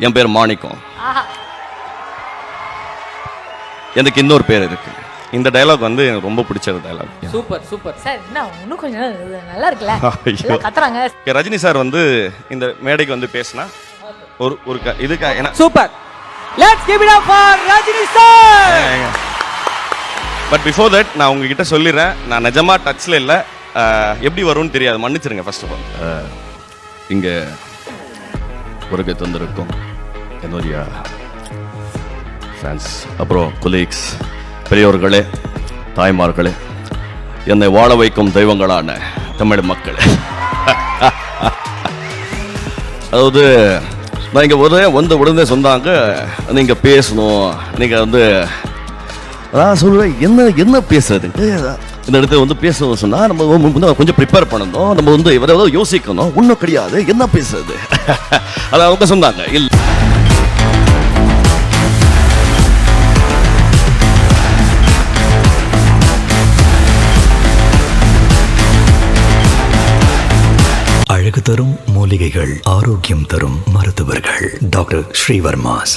என் பேர் மாணிக்கம். ஆஹா. எனக்கு இன்னொரு பேர் இருக்கு. இந்த டயலாக் வந்து எனக்கு ரொம்ப பிடிச்ச டயலாக். Super super. சார் என்ன இன்னும் கொஞ்சம் நல்லா இருக்குல்ல, ஐயோ. எல்லாம் கத்துறாங்க. ரஜினி சார் வந்து இந்த மேடைக்கு வந்து பேசினா ஒரு இதுக்கா ஏன்னா super. Let's give it up for Rajini sir. But before that நான் உங்ககிட்ட சொல்லிடுறேன், நான் நிஜமா டச்ல இல்லை, எப்படி வரும்னு தெரியாது, மன்னிச்சிருங்க. ஃபர்ஸ்ட் ஆஃப் ஆல் இங்கே உருகை தந்திருக்கும் என்னுடைய ஃபேன்ஸ், அப்புறம் கொலீக்ஸ், பெரியோர்களே, தாய்மார்களே, என்னை வாழ வைக்கும் தெய்வங்களான தமிழ் மக்கள். அதாவது நான் இங்கே உடனே சொன்னாங்க, நீங்கள் பேசணும், நீங்கள் வந்து அதான் சொல்லுவேன், என்ன பேசுறது இந்த இடத்துல வந்து பேசணும் சொன்னால் நம்ம கொஞ்சம் ப்ரிப்பேர் பண்ணணும், நம்ம வந்து எதாவது யோசிக்கணும், ஒன்றும் கிடையாது, என்ன பேசுறது. அதை அவங்க சொன்னாங்க. இல்லை அழகு தரும் மூலிகைகள், ஆரோக்கியம் தரும் மருத்துவர்கள். டாக்டர் ஸ்ரீவர்மாஸ்.